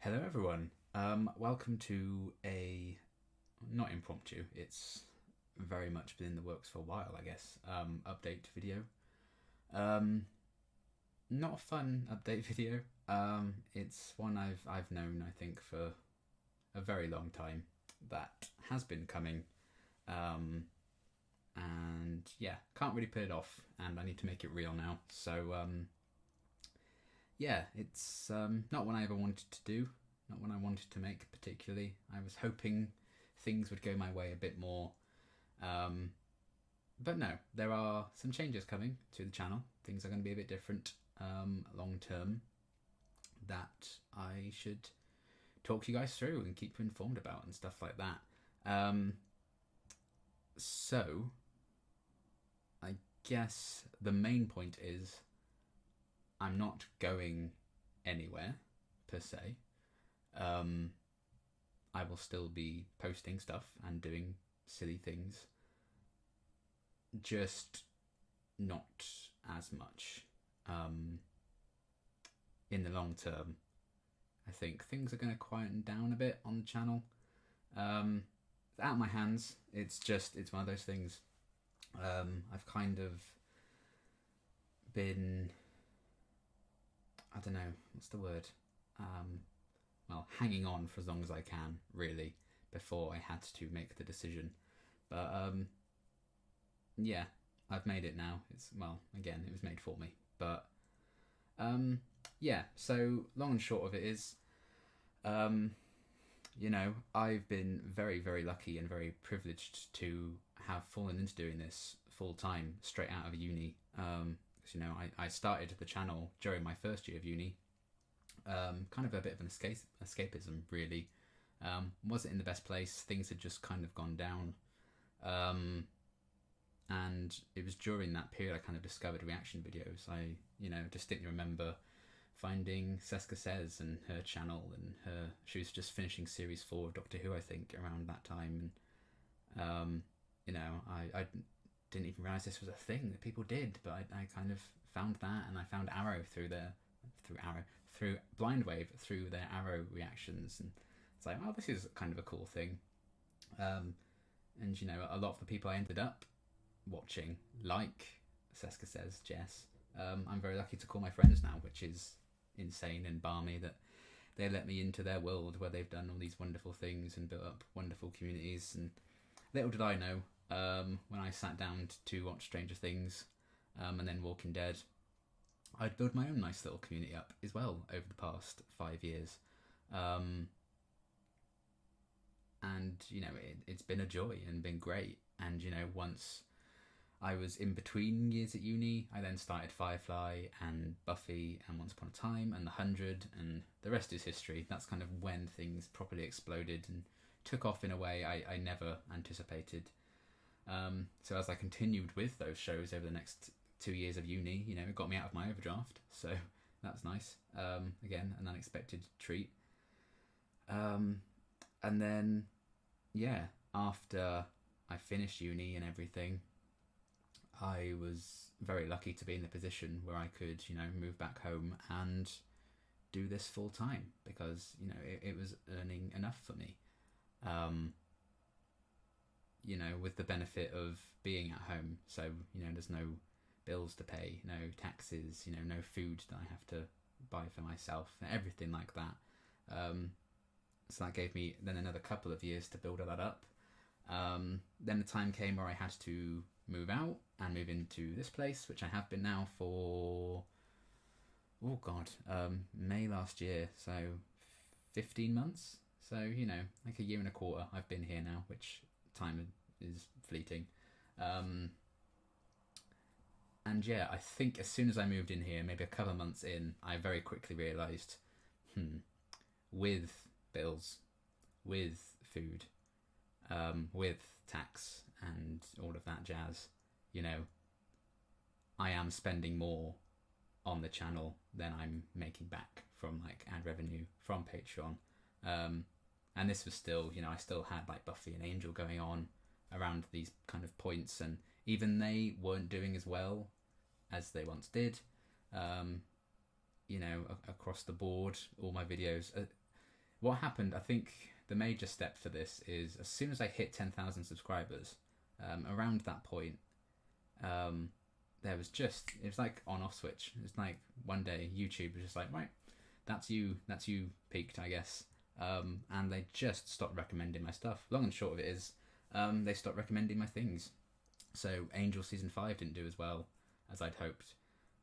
Hello, everyone. Welcome to a not impromptu. It's very much been in the works for a while, I guess. Update video. Um, Not a fun update video. It's one I've known, I think, for a very long time. That has been coming. Um, and yeah, can't really put it off, and I need to make it real now. So yeah, it's not one I ever wanted to do, not one I wanted to make particularly. I was hoping things would go my way a bit more, um, but no, there are some changes coming to the channel. Things are going to be a bit different long term that I should talk you guys through and keep you informed about and stuff like that. Um, so, I guess the main point is I'm not going anywhere per se. Um, I will still be posting stuff and doing silly things, just not as much. Um, in the long term, I think things are going to quieten down a bit on the channel. It's out of my hands. It's one of those things. I've kind of been, I don't know, what's the word? Well, hanging on for as long as I can, really, before I had to make the decision. But yeah, I've made it now. Again, it was made for me. But yeah, so long and short of it is, um, I've been very, very lucky and very privileged to have fallen into doing this full time straight out of uni. I started the channel during my first year of uni. Kind of a bit of an escapism, really. Wasn't in the best place. Things had just kind of gone down. And it was during that period I kind of discovered reaction videos. I, distinctly remember finding Seska Says and her channel, and she was just finishing series 4 of Doctor Who, I think, around that time. And, I didn't even realise this was a thing that people did, but I kind of found that, and I found Arrow through Blindwave, through their Arrow reactions, and it's like, oh, this is kind of a cool thing. And a lot of the people I ended up watching, like Seska Says, Jess, I'm very lucky to call my friends now, which is insane and balmy that they let me into their world where they've done all these wonderful things and built up wonderful communities. And little did I know, when I sat down to watch Stranger Things and then Walking Dead, I'd build my own nice little community up as well over the past 5 years. And, it's been a joy and been great. And, once I was in between years at uni, I then started Firefly and Buffy and Once Upon a Time and The 100, and the rest is history. That's kind of when things properly exploded and took off in a way I never anticipated. So as I continued with those shows over the next 2 years of uni, it got me out of my overdraft, so that's nice. Again, an unexpected treat. And then, yeah, after I finished uni and everything, I was very lucky to be in the position where I could, move back home and do this full time, because, it was earning enough for me. With the benefit of being at home. So, there's no bills to pay, no taxes, no food that I have to buy for myself, everything like that. So that gave me then another couple of years to build that up. Then the time came where I had to move out and move into this place, which I have been now for, May last year, so 15 months. So, like a year and a quarter I've been here now, which time is fleeting. And yeah, I think as soon as I moved in here, maybe a couple of months in, I very quickly realised, with bills, with food, with tax and all of that jazz, I am spending more on the channel than I'm making back from like ad revenue from Patreon. And this was still, I still had like Buffy and Angel going on around these kind of points, and even they weren't doing as well as they once did. Across the board, all my videos, what happened, I think the major step for this is as soon as I hit 10,000 subscribers, around that point, there was just, it was like on off switch. It's like one day YouTube was just like, right, that's you peaked, I guess. And they just stopped recommending my stuff. Long and short of it is, they stopped recommending my things. So Angel season 5 didn't do as well as I'd hoped.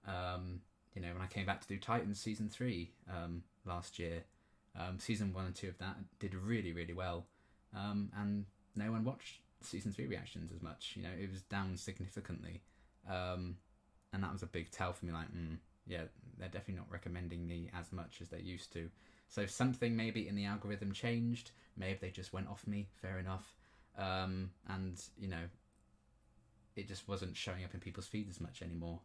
When I came back to do Titans season 3 last year, season 1 and 2 of that did really, really well. And no one watched season 3 reactions as much. It was down significantly. And that was a big tell for me, like, yeah, they're definitely not recommending me as much as they used to. So something maybe in the algorithm changed. Maybe they just went off me, fair enough. And it just wasn't showing up in people's feeds as much anymore.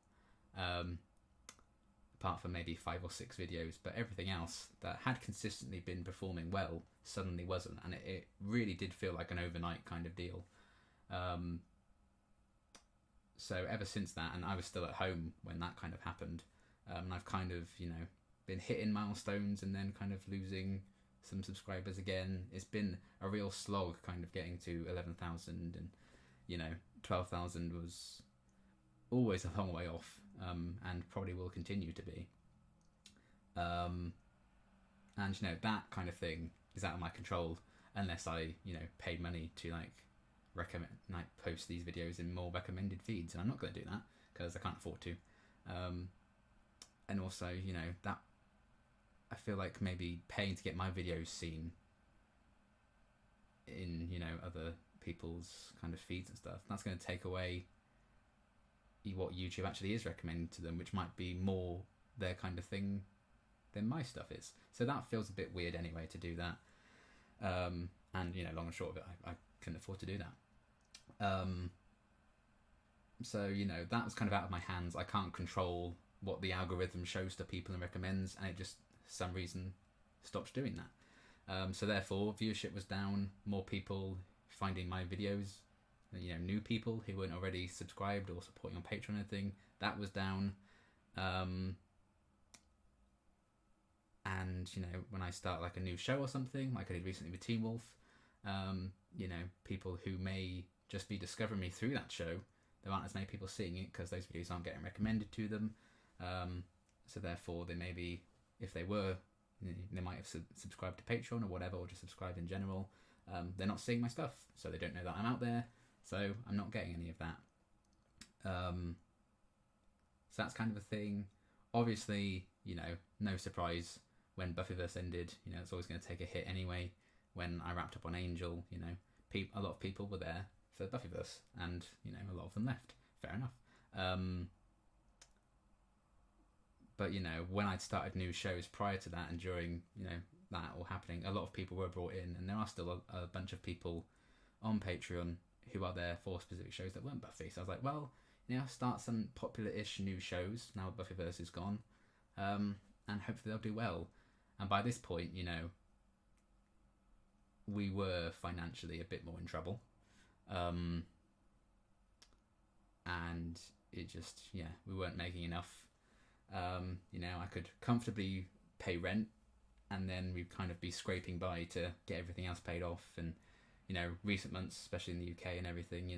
Apart from maybe 5 or 6 videos, but everything else that had consistently been performing well suddenly wasn't, and it really did feel like an overnight kind of deal. So ever since that, and I was still at home when that kind of happened, and I've kind of been hitting milestones and then kind of losing some subscribers again. It's been a real slog kind of getting to 11,000, and 12,000 was always a long way off, and probably will continue to be. And that kind of thing is out of my control unless I paid money to recommend, post these videos in more recommended feeds, and I'm not going to do that because I can't afford to. And also that I feel like maybe paying to get my videos seen in other people's kind of feeds and stuff, that's going to take away what YouTube actually is recommending to them, which might be more their kind of thing than my stuff is. So that feels a bit weird anyway to do that. And long and short of it, I couldn't afford to do that. So that was kind of out of my hands. I can't control what the algorithm shows to people and recommends, and it just for some reason stops doing that. So therefore viewership was down, more people finding my videos, new people who weren't already subscribed or supporting on Patreon or anything, that was down. And when I start a new show or something, like I did recently with Teen Wolf, people who may just be discovering me through that show, there aren't as many people seeing it because those videos aren't getting recommended to them. So therefore they may be, if they were, they might have subscribed to Patreon or whatever, or just subscribed in general. They're not seeing my stuff, so they don't know that I'm out there, so I'm not getting any of that. So that's kind of a thing. Obviously, no surprise when Buffyverse ended, it's always going to take a hit anyway. When I wrapped up on Angel, a lot of people were there for Buffyverse, and a lot of them left. Fair enough. But when I'd started new shows prior to that, and during that all happening, a lot of people were brought in, and there are still a bunch of people on Patreon who are there for specific shows that weren't Buffy. So I was like, well, start some popular-ish new shows now Buffyverse is gone, and hopefully they'll do well. And by this point, we were financially a bit more in trouble, and it just, we weren't making enough. I could comfortably pay rent, and then we'd kind of be scraping by to get everything else paid off. And recent months, especially in the UK and everything,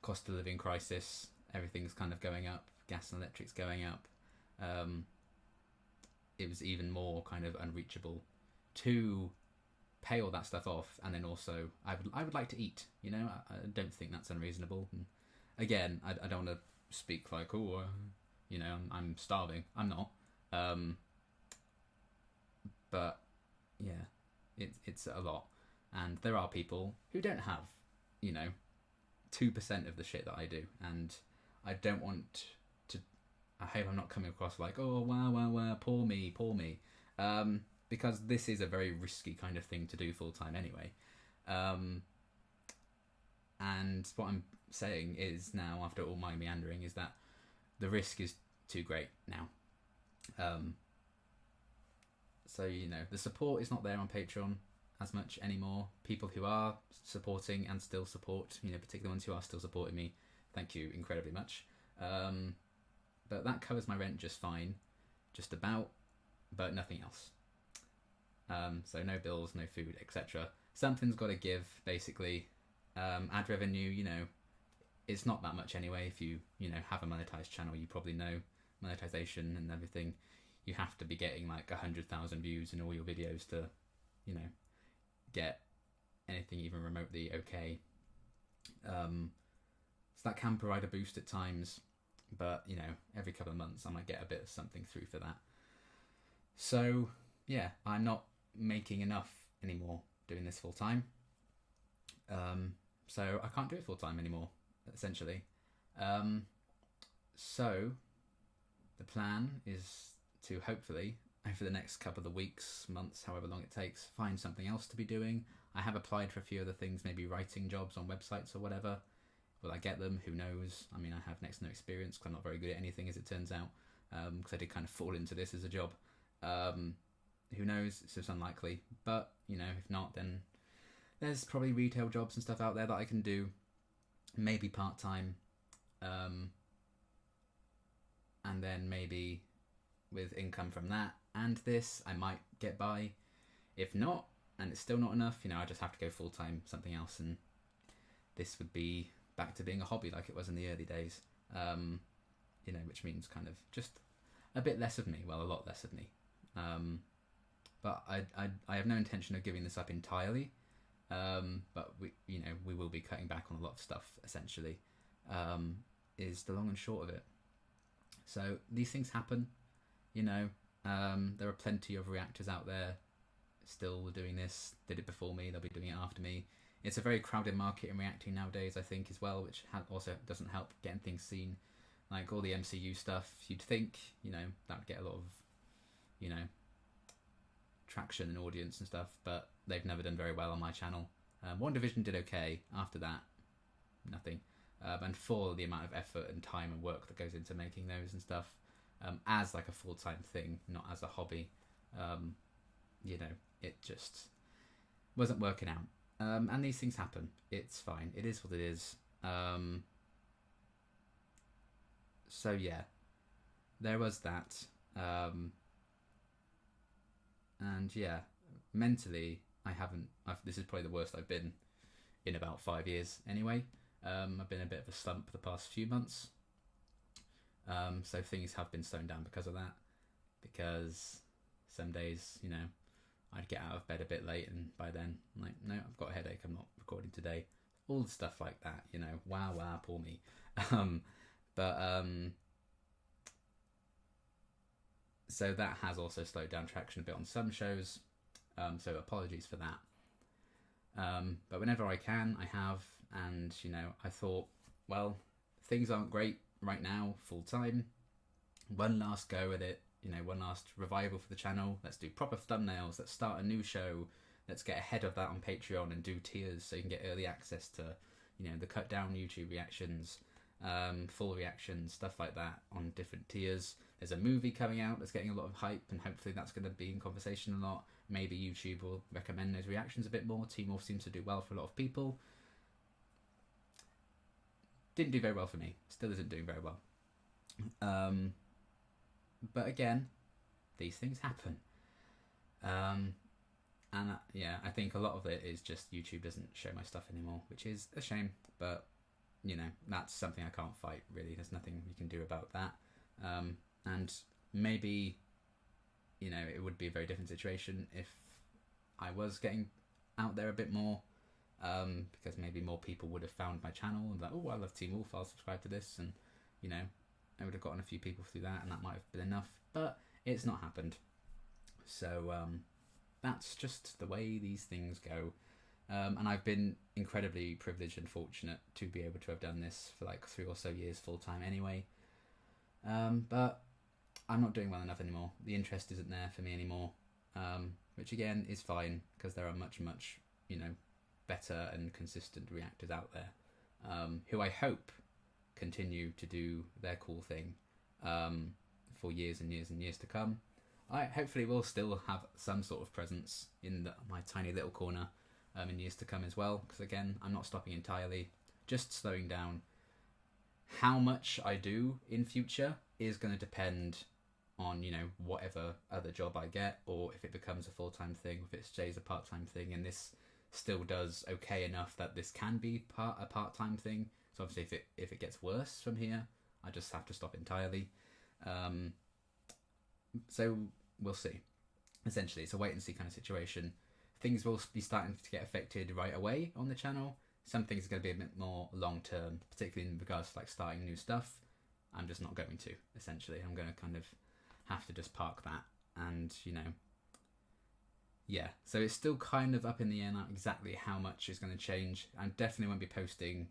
cost of living crisis, everything's kind of going up, gas and electric's going up. It was even more kind of unreachable to pay all that stuff off, and then also I would like to eat. I don't think that's unreasonable. And again, I don't want to speak like, I'm starving. I'm not. But yeah, it's a lot, and there are people who don't have 2% of the shit that I do, and I don't want to. I hope I'm not coming across like, oh wow, poor me, because this is a very risky kind of thing to do full time anyway. And what I'm saying is now, after all my meandering, is that the risk is too great now. So the support is not there on Patreon as much anymore. People who are supporting and still support, particularly ones who are still supporting me, thank you incredibly much. But that covers my rent just fine, just about, but nothing else. So no bills, no food, etc. Something's got to give, basically. Ad revenue, it's not that much anyway. If you have a monetized channel, you probably know monetization and everything. You have to be getting like 100,000 views in all your videos to, get anything even remotely okay. So that can provide a boost at times, but every couple of months I might get a bit of something through for that. So yeah, I'm not making enough anymore doing this full time. So I can't do it full time anymore, essentially. So the plan is to hopefully, over the next couple of weeks, months, however long it takes, find something else to be doing. I have applied for a few other things, maybe writing jobs on websites or whatever. Will I get them? Who knows? I mean, I have next to no experience because I'm not very good at anything, as it turns out, because I did kind of fall into this as a job. Who knows? It's just unlikely. But, if not, then there's probably retail jobs and stuff out there that I can do, maybe part-time, and then maybe with income from that and this, I might get by. If not, and it's still not enough, I just have to go full-time something else, and this would be back to being a hobby like it was in the early days, which means kind of just a bit less of me, well, a lot less of me. But I have no intention of giving this up entirely, but we will be cutting back on a lot of stuff, essentially, is the long and short of it. So these things happen, there are plenty of reactors out there still doing this, did it before me, they'll be doing it after me. It's a very crowded market in reacting nowadays, I think, as well, which also doesn't help getting things seen. Like all the MCU stuff, you'd think, that would get a lot of, traction and audience and stuff, but they've never done very well on my channel. WandaVision did okay. After that, nothing. And for the amount of effort and time and work that goes into making those and stuff, as like a full-time thing, not as a hobby, it just wasn't working out. And these things happen. It's fine. It is what it is. So yeah, there was that. And yeah, mentally, this is probably the worst I've been in about 5 years anyway. I've been in a bit of a slump the past few months. So things have been slowing down because of that. Because some days, I'd get out of bed a bit late, and by then, I'm like, no, I've got a headache, I'm not recording today. All the stuff like that, wow, poor me. So that has also slowed down traction a bit on some shows, so apologies for that. But whenever I can, I have, and I thought, well, things aren't great right now, full time. One last go at it, one last revival for the channel. Let's do proper thumbnails, let's start a new show, let's get ahead of that on Patreon and do tiers so you can get early access to, the cut down YouTube reactions, full reactions, stuff like that on different tiers. There's a movie coming out that's getting a lot of hype, and hopefully that's going to be in conversation a lot. Maybe YouTube will recommend those reactions a bit more. Teen Wolf seems to do well for a lot of people. Didn't do very well for me. Still isn't doing very well. But again, these things happen. And I think a lot of it is just YouTube doesn't show my stuff anymore, which is a shame. But, that's something I can't fight, really. There's nothing you can do about that. And maybe, it would be a very different situation if I was getting out there a bit more, because maybe more people would have found my channel and like, oh, I love Teen Wolf, I'll subscribe to this, and, I would have gotten a few people through that, and that might have been enough, but it's not happened. So, that's just the way these things go. And I've been incredibly privileged and fortunate to be able to have done this for like 3 or so years full time anyway. But I'm not doing well enough anymore. The interest isn't there for me anymore, which again is fine because there are much, better and consistent reactors out there, who I hope continue to do their cool thing for years and years and years to come. I hopefully will still have some sort of presence in my tiny little corner in years to come as well, because again, I'm not stopping entirely, just slowing down. How much I do in future is going to depend on, you know, whatever other job I get, or if it becomes a full-time thing, if it stays a part-time thing, and this still does okay enough that this can be a part-time thing. So obviously if it gets worse from here, I just have to stop entirely. So we'll see. Essentially, it's a wait and see kind of situation. Things will be starting to get affected right away on the channel. Some things are going to be a bit more long term, particularly in regards to like starting new stuff. I'm just not going to, essentially. I'm going to kind of have to just park that, and, you know, yeah. So it's still kind of up in the air now exactly how much is going to change. I definitely won't be posting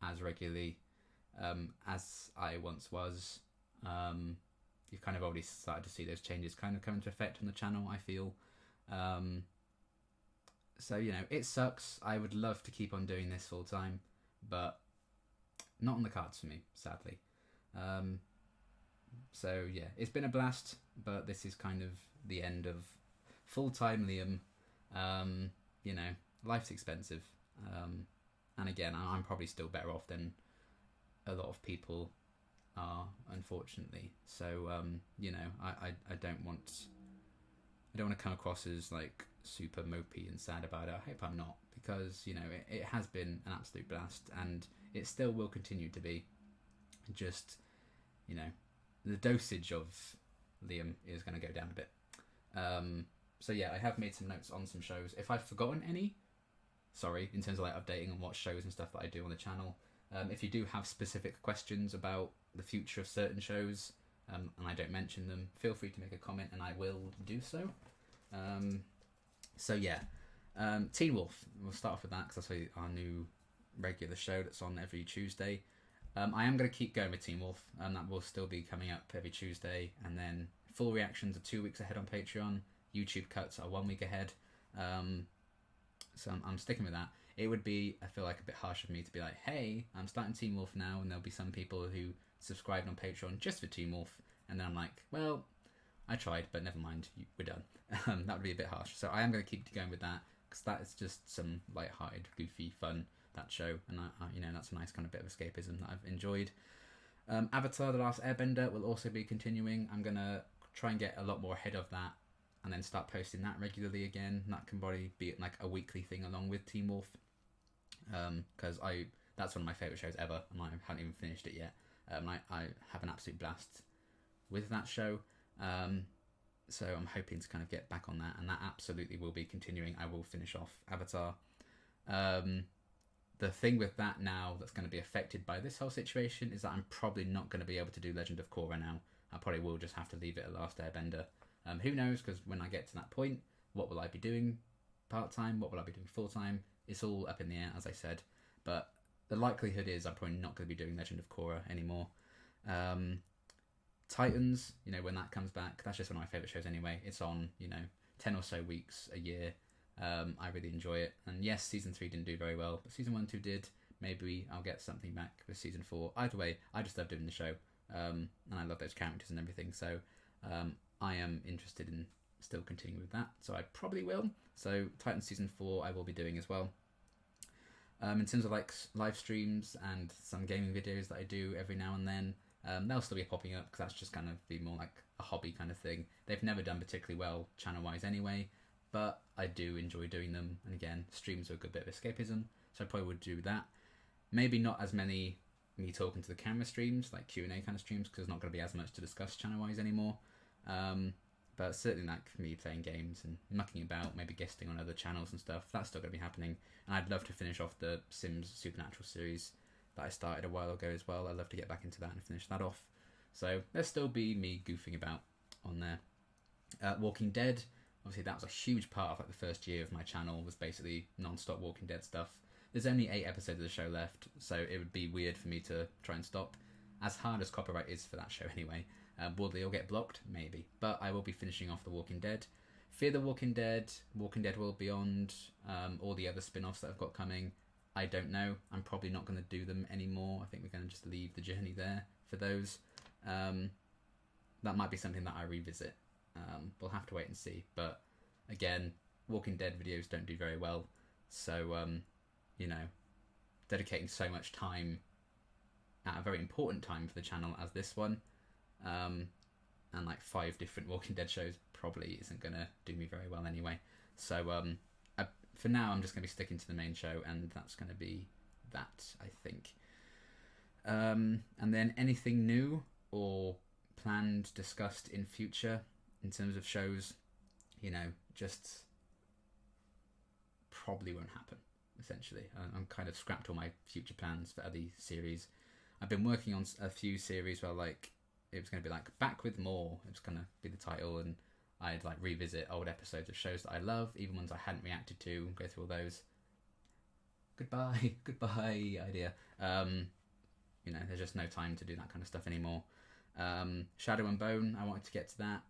as regularly as I once was. You've kind of already started to see those changes kind of come into effect on the channel, I feel. So, you know, it sucks. I would love to keep on doing this full time, but not on the cards for me, sadly. So, yeah, it's been a blast, but this is kind of the end of full-time Liam. You know, life's expensive. And again, I'm probably still better off than a lot of people are, unfortunately. So, you know, I don't want to come across as like super mopey and sad about it. I hope I'm not, because, you know, it has been an absolute blast, and it still will continue to be. Just, you know, the dosage of Liam is going to go down a bit. So yeah, I have made some notes on some shows. If I've forgotten any, sorry, in terms of like updating on what shows and stuff that I do on the channel. If you do have specific questions about the future of certain shows, and I don't mention them, feel free to make a comment and I will do so. So yeah, Teen Wolf, we'll start off with that because that's our new regular show that's on every Tuesday. I am going to keep going with Teen Wolf, and that will still be coming up every Tuesday, and then full reactions are 2 weeks ahead on Patreon. YouTube cuts are 1 week ahead. So I'm sticking with that. It would be, I feel like, a bit harsh of me to be like, hey, I'm starting Teen Wolf now, and there'll be some people who subscribed on Patreon just for Teen Wolf, and then I'm like, well, I tried, but never mind, we're done. That would be a bit harsh. So I am going to keep going with that, because that is just some light-hearted, goofy fun, that show, and you know, that's a nice kind of bit of escapism that I've enjoyed. Avatar: The Last Airbender will also be continuing. I'm going to try and get a lot more ahead of that, and then start posting that regularly again. That can probably be like a weekly thing along with Teen Wolf, because that's one of my favourite shows ever, and I haven't even finished it yet. I have an absolute blast with that show, so I'm hoping to kind of get back on that, and that absolutely will be continuing. I will finish off Avatar. The thing with that now that's going to be affected by this whole situation is that I'm probably not going to be able to do Legend of Korra now. I probably will just have to leave it at Last Airbender. Who knows, because when I get to that point, what will I be doing part-time? What will I be doing full-time? It's all up in the air, as I said. But the likelihood is I'm probably not going to be doing Legend of Korra anymore. Titans, you know, when that comes back, that's just one of my favourite shows anyway. It's on, you know, 10 or so weeks a year. I really enjoy it. And yes, Season 3 didn't do very well, but Season 1 and 2 did. Maybe I'll get something back with Season 4. Either way, I just love doing the show. And I love those characters and everything. So I am interested in still continuing with that. So I probably will. So Titan Season 4 I will be doing as well. In terms of like live streams and some gaming videos that I do every now and then, they'll still be popping up because that's just kind of be more like a hobby kind of thing. They've never done particularly well channel-wise anyway, but I do enjoy doing them. And again, streams are a good bit of escapism, so I probably would do that. Maybe not as many me talking to the camera streams, like Q&A kind of streams, because there's not going to be as much to discuss channel-wise anymore. But certainly like me playing games and mucking about, maybe guesting on other channels and stuff, that's still going to be happening. And I'd love to finish off the Sims Supernatural series that I started a while ago as well. I'd love to get back into that and finish that off. So there'll still be me goofing about on there. Walking Dead, obviously that was a huge part of like the first year of my channel, was basically non-stop Walking Dead stuff. There's only 8 episodes of the show left, so it would be weird for me to try and stop. As hard as copyright is for that show anyway. Will they all get blocked? Maybe. But I will be finishing off The Walking Dead. Fear the Walking Dead, Walking Dead World Beyond, all the other spin-offs that I've got coming, I don't know. I'm probably not going to do them anymore. I think we're going to just leave the journey there for those. That might be something that I revisit. We'll have to wait and see. But again, Walking Dead videos don't do very well. So, you know, dedicating so much time at a very important time for the channel as this one, and like 5 different Walking Dead shows probably isn't gonna do me very well anyway. So for now, I'm just gonna be sticking to the main show, and that's gonna be that, I think. And then anything new or planned, discussed in future in terms of shows, just probably won't happen. Essentially, I'm kind of scrapped all my future plans for other series. I've been working on a few series where like it was going to be like Back with More. It was going to be the title, and I'd like revisit old episodes of shows that I love, even ones I hadn't reacted to, and go through all those. Goodbye idea. There's just no time to do that kind of stuff anymore. Shadow and Bone, I wanted to get to that.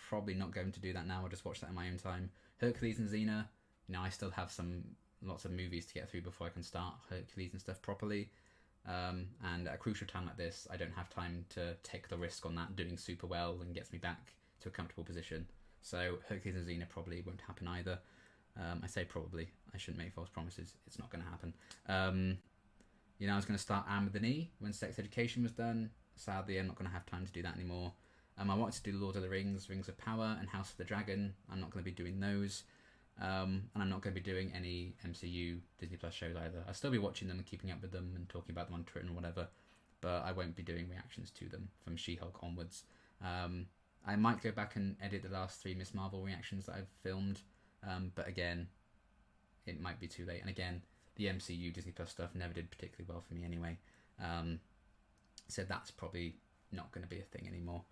Probably not going to do that now. I'll just watch that in my own time. Hercules and Xena, I still have lots of movies to get through before I can start Hercules and stuff properly. And at a crucial time like this, I don't have time to take the risk on that doing super well and gets me back to a comfortable position. So Hercules and Xena probably won't happen either. I say probably. I shouldn't make false promises. It's not going to happen. I was going to start Anne with an E when Sex Education was done. Sadly, I'm not going to have time to do that anymore. I wanted to do Lord of the Rings, Rings of Power, and House of the Dragon. I'm not going to be doing those. And I'm not going to be doing any MCU Disney Plus shows either. I'll still be watching them and keeping up with them and talking about them on Twitter and whatever, but I won't be doing reactions to them from She-Hulk onwards. I might go back and edit the last 3 Miss Marvel reactions that I've filmed, but again, it might be too late. And again, the MCU Disney Plus stuff never did particularly well for me anyway, so that's probably not going to be a thing anymore.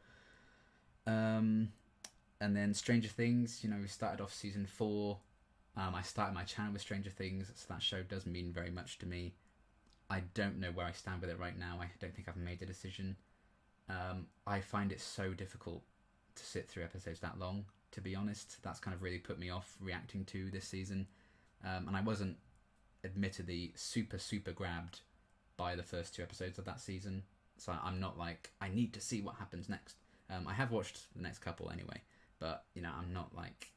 And then Stranger Things, we started off season 4. I started my channel with Stranger Things, so that show does mean very much to me. I don't know where I stand with it right now. I don't think I've made a decision. I find it so difficult to sit through episodes that long, to be honest. That's kind of really put me off reacting to this season. And I wasn't admittedly super, super grabbed by the first 2 episodes of that season. So I'm not like, I need to see what happens next. I have watched the next couple anyway. But, I'm not like,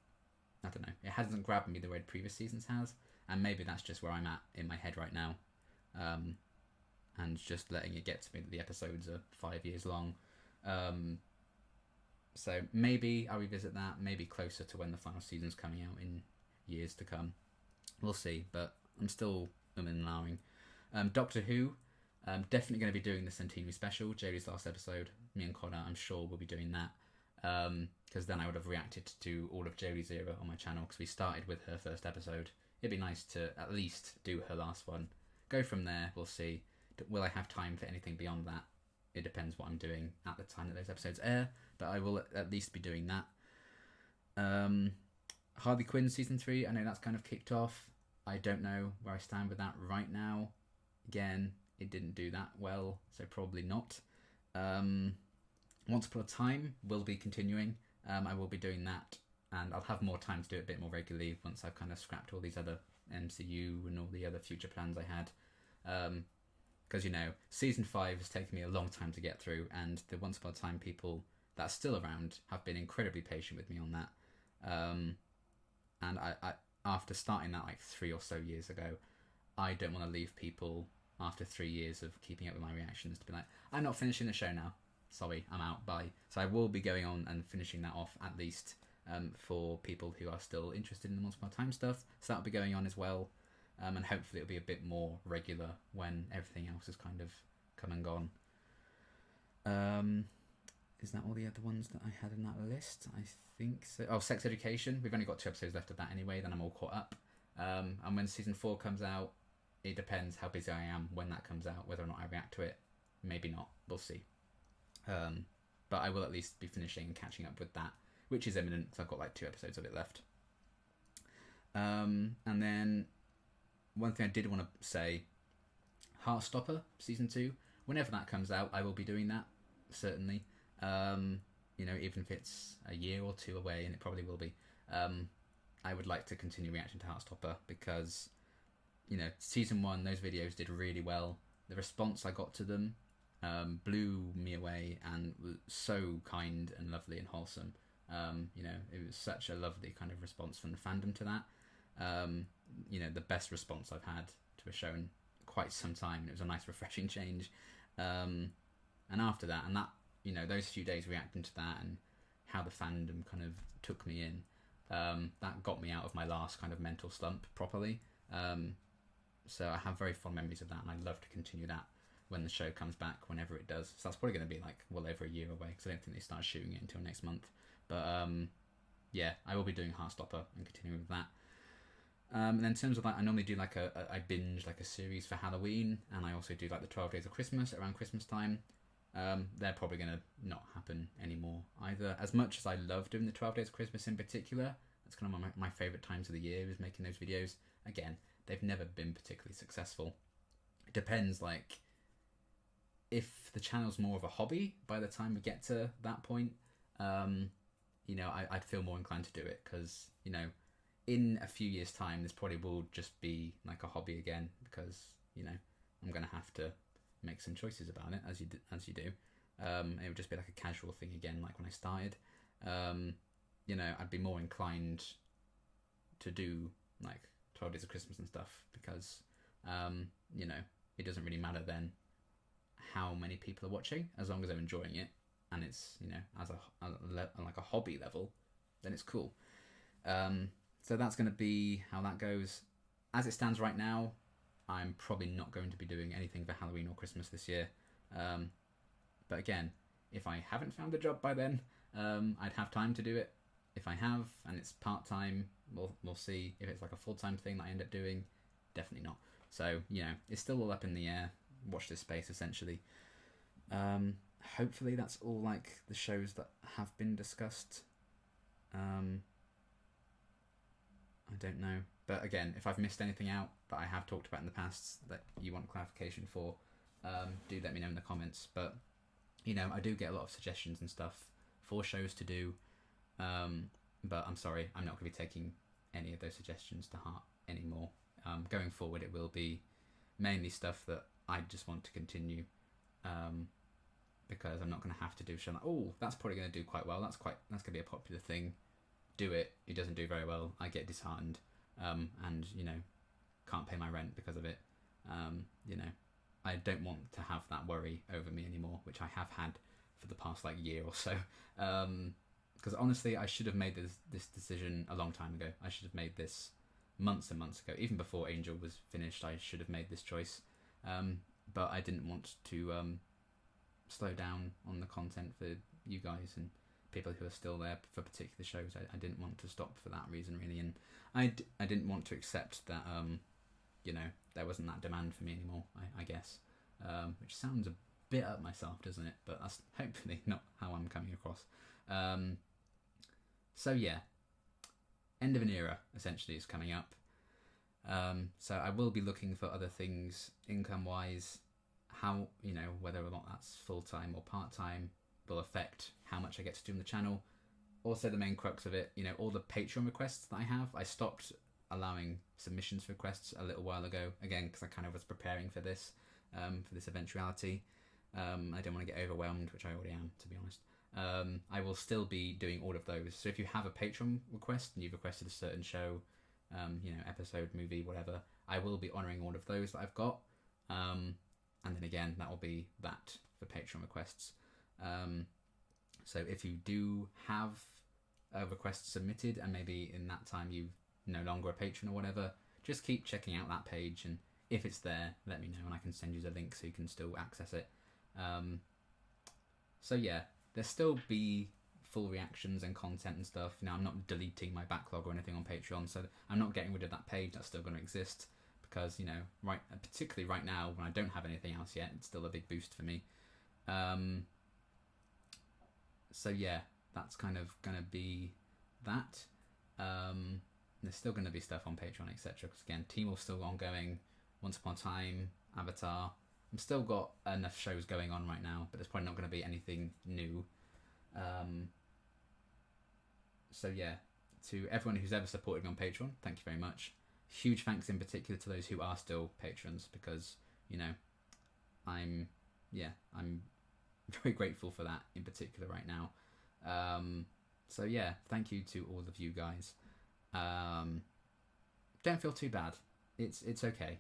I don't know. It hasn't grabbed me the way previous seasons has. And maybe that's just where I'm at in my head right now. And just letting it get to me that the episodes are 5 years long. So maybe I'll revisit that. Maybe closer to when the final season's coming out in years to come. We'll see. But I'm still and allowing. Doctor Who. Definitely going to be doing the Centenary special. Jodie's last episode. Me and Connor, I'm sure, will be doing that. Because then I would have reacted to all of Jodie's era on my channel, because we started with her first episode. It'd be nice to at least do her last one. Go from there, we'll see. Will I have time for anything beyond that? It depends what I'm doing at the time that those episodes air, but I will at least be doing that. Harley Quinn Season 3, I know that's kind of kicked off. I don't know where I stand with that right now. Again, it didn't do that well, so probably not. Once Upon a Time will be continuing. I will be doing that, and I'll have more time to do it a bit more regularly once I've kind of scrapped all these other MCU and all the other future plans I had. Because, Season 5 has taken me a long time to get through, and the Once Upon a Time people that are still around have been incredibly patient with me on that. And I after starting that like 3 or so years ago, I don't want to leave people after 3 years of keeping up with my reactions to be like, I'm not finishing the show now. Sorry, I'm out, bye. So I will be going on and finishing that off at least for people who are still interested in the Once Upon a Time stuff. So that'll be going on as well. And hopefully it'll be a bit more regular when everything else has kind of come and gone. Is that all the other ones that I had in that list? I think so. Oh, Sex Education. We've only got 2 episodes left of that anyway, then I'm all caught up. And when Season 4 comes out, it depends how busy I am when that comes out, whether or not I react to it. Maybe not. We'll see. But I will at least be finishing and catching up with that, which is imminent, because I've got like 2 episodes of it left. And then one thing I did want to say, Heartstopper Season 2, whenever that comes out, I will be doing that, certainly. Even if it's a year or 2 away, and it probably will be. I would like to continue reacting to Heartstopper, because, Season 1, those videos did really well. The response I got to them blew me away and was so kind and lovely and wholesome. It was such a lovely kind of response from the fandom to that. The best response I've had to a show in quite some time. It was a nice, refreshing change. And after that, those few days reacting to that and how the fandom kind of took me in. That got me out of my last kind of mental slump properly. So I have very fond memories of that, and I'd love to continue that when the show comes back, whenever it does. So that's probably going to be like well over a year away, because I don't think they start shooting it until next month. But yeah, I will be doing Heartstopper and continuing with that. And then in terms of like, I normally do like I binge like a series for Halloween, and I also do like the 12 Days of Christmas around Christmas time. They're probably going to not happen anymore either. As much as I love doing the 12 Days of Christmas in particular, that's kind of my favourite times of the year, is making those videos. Again, they've never been particularly successful. It depends, like, if the channel's more of a hobby by the time we get to that point, you know, I'd feel more inclined to do it, because, you know, in a few years' time, this probably will just be like a hobby again, because, you know, I'm going to have to make some choices about it, as you do. It would just be like a casual thing again, like when I started. You know, I'd be more inclined to do like 12 Days of Christmas and stuff, because, you know, it doesn't really matter then how many people are watching, as long as they're enjoying it, and it's, you know, as like a hobby level, then it's cool. So that's going to be how that goes. As it stands right now, I'm probably not going to be doing anything for Halloween or Christmas this year. But again, if I haven't found a job by then, I'd have time to do it. If I have, and it's part-time, we'll see. If it's like a full-time thing that I end up doing, definitely not. So, you know, it's still all up in the air. Watch this space, essentially. Hopefully that's all like the shows that have been discussed. I don't know. But again, if I've missed anything out that I have talked about in the past that you want clarification for, do let me know in the comments. But, you know, I do get a lot of suggestions and stuff for shows to do. But I'm sorry, I'm not going to be taking any of those suggestions to heart anymore. Going forward, it will be mainly stuff that I just want to continue, because I'm not going to have to do show like, oh, that's probably going to do quite well. That's going to be a popular thing. Do it. It doesn't do very well. I get disheartened, and, you know, can't pay my rent because of it. You know, I don't want to have that worry over me anymore, which I have had for the past like year or so. Because honestly, I should have made this decision a long time ago. I should have made this months and months ago. Even before Angel was finished, I should have made this choice. But I didn't want to slow down on the content for you guys and people who are still there for particular shows. I didn't want to stop for that reason, really. And I didn't want to accept that, you know, there wasn't that demand for me anymore, I guess. Which sounds a bit up myself, doesn't it? But that's hopefully not how I'm coming across. So yeah, end of an era essentially is coming up. So I will be looking for other things income-wise. How, you know, whether or not that's full-time or part-time will affect how much I get to do on the channel. Also, the main crux of it, you know, all the Patreon requests that I have, I stopped allowing submissions requests a little while ago, again, because I kind of was preparing for this eventuality. I don't want to get overwhelmed, which I already am, to be honest. I will still be doing all of those. So if you have a Patreon request and you've requested a certain show, you know, episode, movie, whatever, I will be honouring all of those that I've got. And then again, that will be that for Patreon requests. So if you do have a request submitted and maybe in that time you no longer a patron or whatever, just keep checking out that page, and if it's there, let me know and I can send you the link so you can still access it. So yeah, there'll still be full reactions and content and stuff. You know, I'm not deleting my backlog or anything on Patreon, so I'm not getting rid of that page. That's still going to exist because, you know, particularly right now when I don't have anything else yet, it's still a big boost for me. So yeah, that's kind of going to be that. There's still going to be stuff on Patreon, etc. Because again, Teamwolf's still ongoing. Once Upon a Time, Avatar. I've still got enough shows going on right now, but there's probably not going to be anything new. So yeah, to everyone who's ever supported me on Patreon, thank you very much. Huge thanks in particular to those who are still patrons, because, you know, I'm very grateful for that in particular right now. So yeah, thank you to all of you guys. Don't feel too bad. It's okay.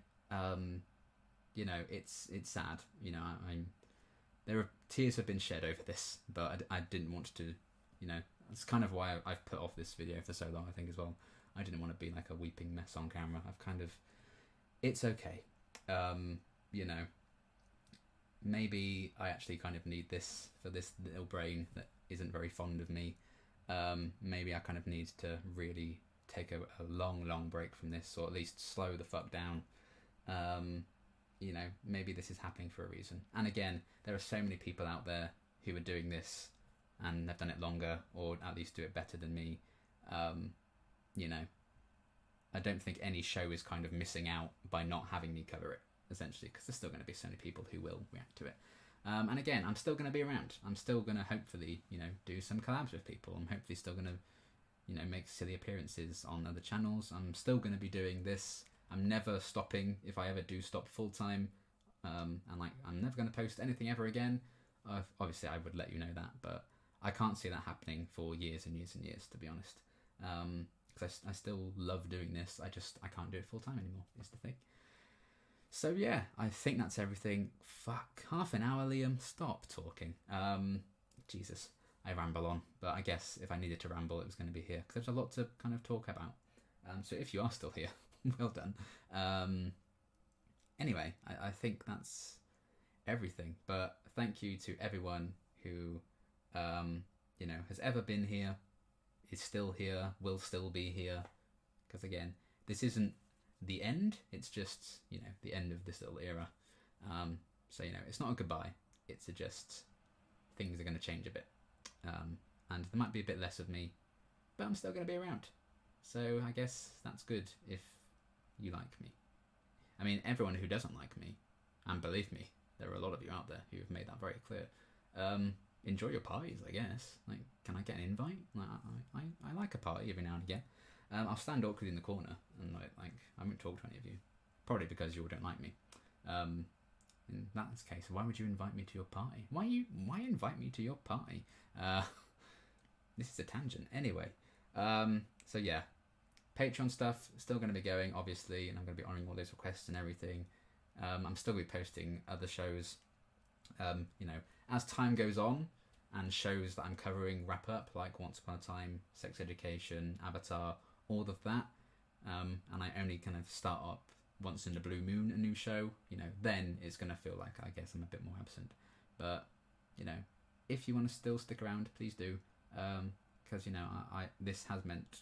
You know, it's sad. You know, tears have been shed over this, but I didn't want to, you know, That's kind of why I've put off this video for so long, I think, as well. I didn't want to be like a weeping mess on camera. I've kind of... It's okay. You know, maybe I actually kind of need this for this little brain that isn't very fond of me. Maybe I kind of need to really take a long break from this, or at least slow the fuck down. You know, maybe this is happening for a reason. And again, there are so many people out there who are doing this and have done it longer, or at least do it better than me. You know, I don't think any show is kind of missing out by not having me cover it, essentially, because there's still going to be so many people who will react to it. And again, I'm still going to be around. I'm still going to hopefully, you know, do some collabs with people. I'm hopefully still going to, you know, make silly appearances on other channels. I'm still going to be doing this. I'm never stopping if I ever do stop full time. And like, I'm never going to post anything ever again. Obviously, I would let you know that, but I can't see that happening for years and years and years, to be honest. Because I still love doing this. I can't do it full time anymore, is the thing. So yeah, I think that's everything. Fuck, half an hour, Liam. Stop talking. Jesus, I ramble on. But I guess if I needed to ramble, it was going to be here, because there's a lot to kind of talk about. So if you are still here, well done. Anyway, I think that's everything. But thank you to everyone who, you know, has ever been here, is still here, will still be here. Because again, this isn't the end, it's just, you know, the end of this little era. So, you know, it's not a goodbye, it's just things are going to change a bit. And there might be a bit less of me, but I'm still going to be around. So I guess that's good if you like me. I mean, everyone who doesn't like me, and believe me, there are a lot of you out there who have made that very clear, enjoy your parties, I guess. Like, can I get an invite? I like a party every now and again. I'll stand awkwardly in the corner and like I won't talk to any of you, probably because you all don't like me. In that case, why would you invite me to your party? Why invite me to your party? This is a tangent. Anyway, so yeah, Patreon stuff still going to be going, obviously, and I'm going to be honouring all those requests and everything. I'm still going to be posting other shows. You know, as time goes on and shows that I'm covering wrap up, like Once Upon a Time, Sex Education, Avatar, all of that, and I only kind of start up once in the blue moon a new show, you know, then it's going to feel like, I guess, I'm a bit more absent. But, you know, if you want to still stick around, please do, because, you know, this has meant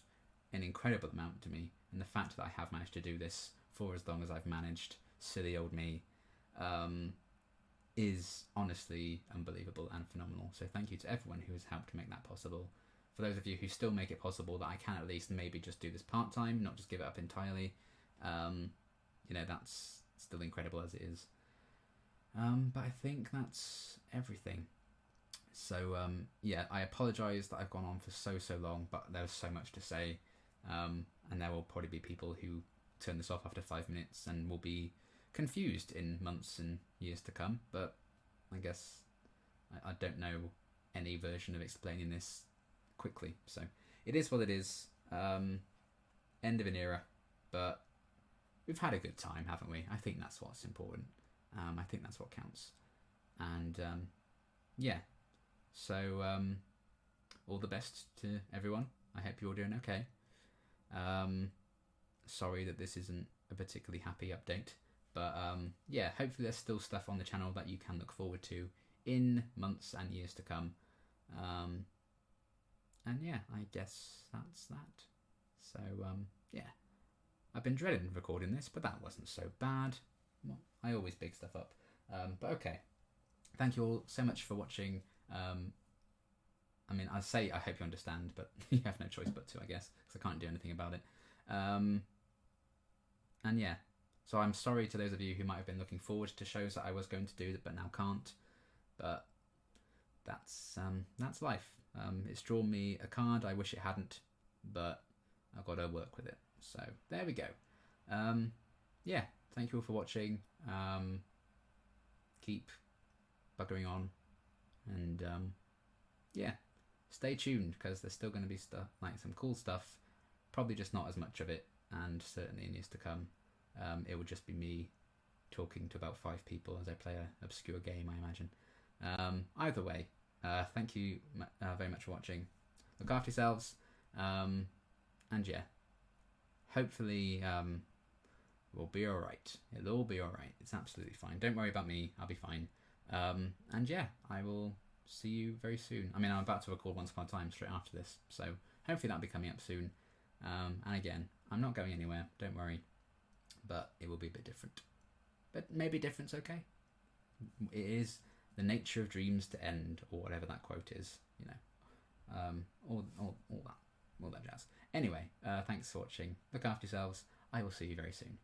an incredible amount to me, and the fact that I have managed to do this for as long as I've managed, silly old me, is honestly unbelievable and phenomenal. So thank you to everyone who has helped make that possible. For those of you who still make it possible that I can at least maybe just do this part-time, not just give it up entirely, you know, that's still incredible as it is. But I think that's everything. So yeah, I apologise that I've gone on for so long, but there's so much to say, and there will probably be people who turn this off after 5 minutes and will be confused in months and years to come. But I guess I don't know any version of explaining this quickly, so it is what it is. End of an era, but we've had a good time, haven't we? I think that's what's important. I think that's what counts. And yeah, so all the best to everyone. I hope you're all doing okay. Sorry that this isn't a particularly happy update, but yeah, hopefully there's still stuff on the channel that you can look forward to in months and years to come. And yeah, I guess that's that. So yeah, I've been dreading recording this, but that wasn't so bad. Well, I always big stuff up. But okay, thank you all so much for watching. I mean, I say I hope you understand, but you have no choice but to, I guess, because I can't do anything about it. And yeah, so I'm sorry to those of you who might have been looking forward to shows that I was going to do but now can't. But that's life. It's drawn me a card. I wish it hadn't, but I've got to work with it. So there we go. Yeah, thank you all for watching. Keep buggering on, and yeah, stay tuned, because there's still going to be stuff, like some cool stuff, probably just not as much of it, and certainly in years to come. It will just be me talking to about 5 people as I play an obscure game, I imagine. Either way, thank you very much for watching. look after yourselves, and yeah, hopefully we'll be all right. It'll all be all right. It's absolutely fine. Don't worry about me. I'll be fine. And yeah, I will see you very soon. I mean, I'm about to record Once Upon a Time straight after this, so hopefully that'll be coming up soon. And again, I'm not going anywhere. Don't worry, but it will be a bit different. But maybe different's okay. It is the nature of dreams to end, or whatever that quote is. You know, all that jazz. Anyway, thanks for watching. Look after yourselves. I will see you very soon.